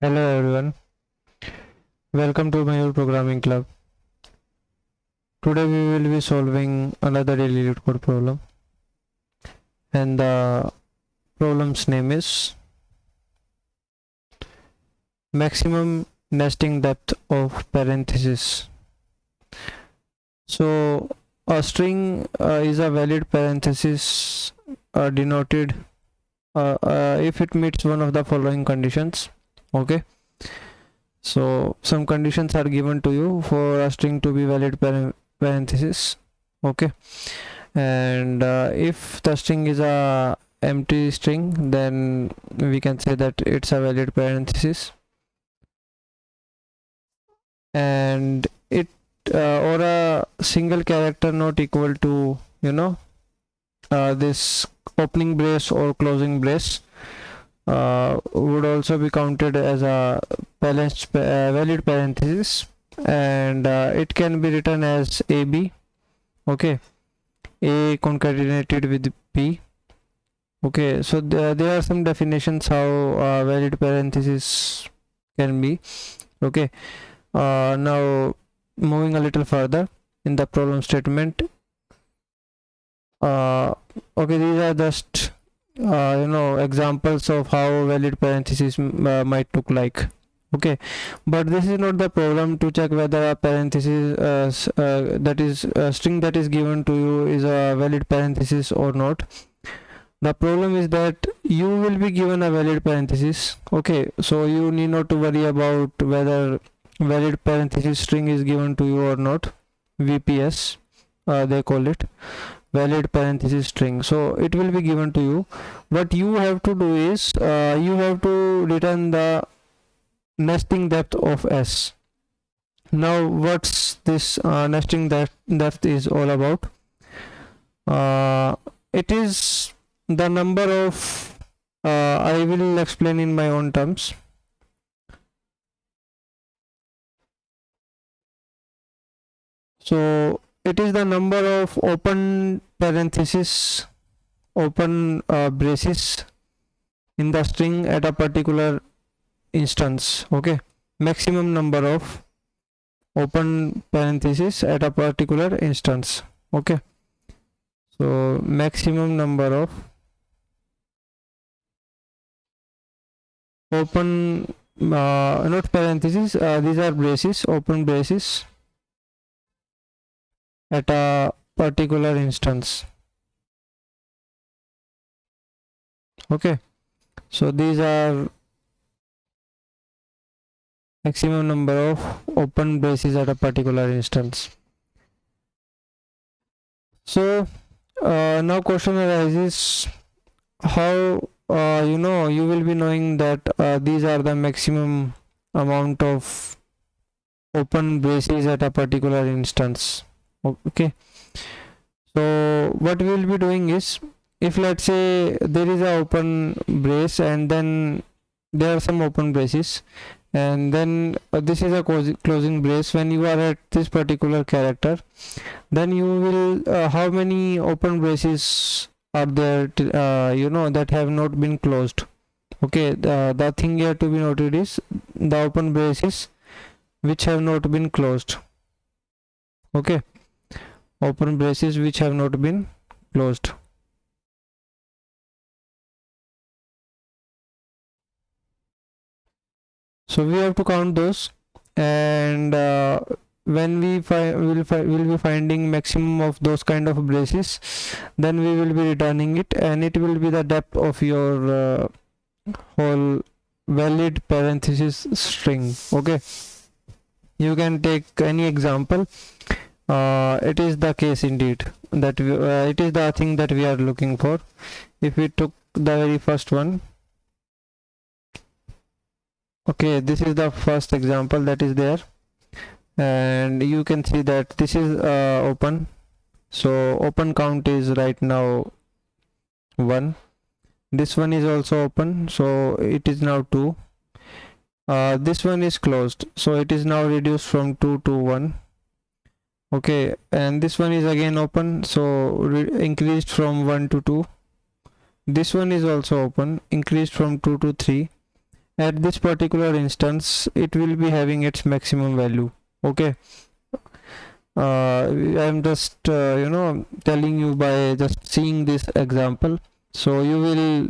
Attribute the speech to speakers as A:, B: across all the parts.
A: Hello everyone, welcome to my programming club. Today we will be solving another daily Leetcode problem, and the problem's name is maximum nesting depth of parenthesis. So a string is a valid parenthesis denoted if it meets one of the following conditions. Okay, so some conditions are given to you for a string to be valid parenthesis. Okay, and if the string is a empty string, then we can say that it's a valid parenthesis, and it or a single character not equal to this opening brace or closing brace would also be counted as a valid parenthesis, and it can be written as AB. Okay, A concatenated with B. Okay, so there are some definitions how valid parenthesis can be. Okay, now moving a little further in the problem statement. Okay, these are just examples of how valid parenthesis might look like. Okay, but this is not the problem to check whether a parenthesis that is a string that is given to you is a valid parenthesis or not. The problem is that you will be given a valid parenthesis. Okay, so you need not to worry about whether valid parenthesis string is given to you or not. VPS they call it, valid parenthesis string. So it will be given to you. What you have to do is you have to return the nesting depth of S. Now what's this nesting depth is all about? It is the number of I will explain in my own terms. So it is the number of open parenthesis, open braces in the string at a particular instance. Okay, maximum number of open parenthesis at a particular instance. Okay, so maximum number of open not parentheses, these are braces, open braces at a particular instance. Okay, so these are maximum number of open braces at a particular instance. So now question arises, how you will be knowing that these are the maximum amount of open braces at a particular instance. Okay, so what we will be doing is, if let's say there is a open brace and then there are some open braces, and then this is a closing brace, when you are at this particular character, then you will how many open braces are there that have not been closed. Okay, the thing here to be noted is the open braces which have not been closed. Okay, open braces which have not been closed. So we have to count those, and when we will be finding maximum of those kind of braces, then we will be returning it, and it will be the depth of your whole valid parenthesis string. Okay, you can take any example. It is the case indeed that it is the thing that we are looking for. If we took the very first one, okay, this is the first example that is there, and you can see that this is open. So open count is right now 1. This one is also open, so it is now 2. This one is closed, so it is now reduced from 2 to 1. Okay, and this one is again open, so increased from 1 to 2. This one is also open, increased from 2 to 3. at this particular instance it will be having its maximum value. Okay, I'm just telling you by just seeing this example. So you will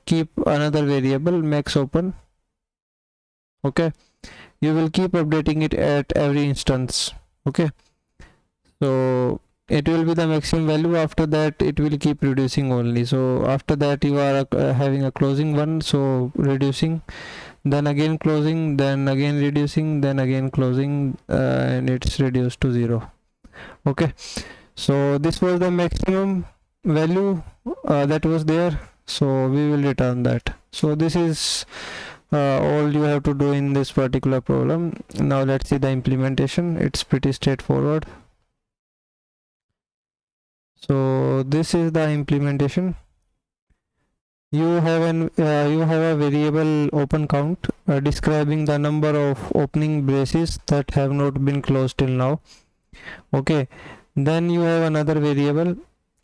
A: keep another variable max open. Okay, you will keep updating it at every instance. Okay, so it will be the maximum value. After that it will keep reducing only. So after that you are having a closing one, so reducing, then again closing, then again reducing, then again closing, and it's reduced to 0. Okay, so this was the maximum value that was there, so we will return that. So this is all you have to do in this particular problem. Now let's see the implementation. It's pretty straightforward. So this is the implementation. You have a variable open count describing the number of opening braces that have not been closed till now. Okay, then you have another variable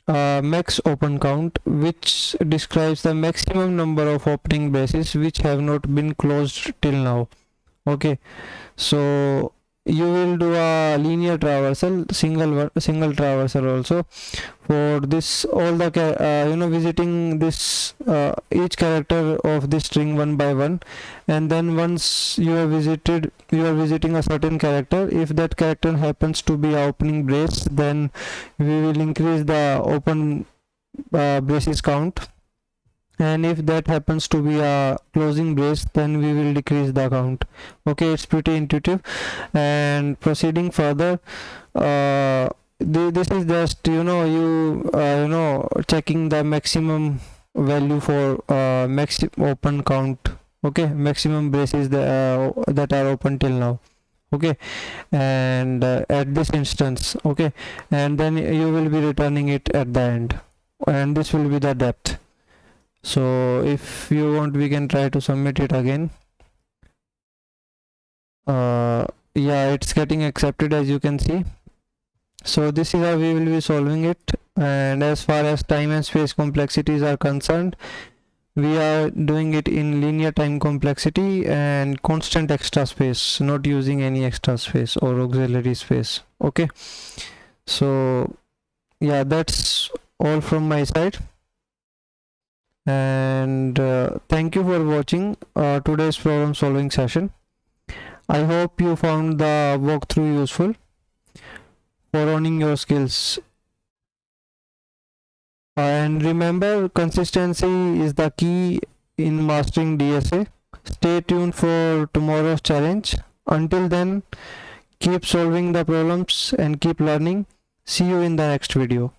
A: max open count, which describes the maximum number of opening braces which have not been closed till now. Okay, so you will do a linear traversal, single traversal also for this, all the visiting this each character of this string one by one, and then once you are visiting a certain character, if that character happens to be opening brace, then we will increase the open braces count, and if that happens to be a closing brace, then we will decrease the count. Okay, it's pretty intuitive. And proceeding further, this is just checking the maximum value for open count. Okay, maximum braces that are open till now. Okay, and at this instance. Okay, and then you will be returning it at the end, and this will be the depth. So if you want, we can try to submit it again. Yeah, it's getting accepted, as you can see. So this is how we will be solving it. And as far as time and space complexities are concerned, we are doing it in linear time complexity and constant extra space, not using any extra space or auxiliary space. Okay, so yeah, that's all from my side. And thank you for watching today's problem solving session. I hope you found the walkthrough useful for honing your skills. And remember, consistency is the key in mastering DSA. Stay tuned for tomorrow's challenge. Until then, keep solving the problems and keep learning. See you in the next video.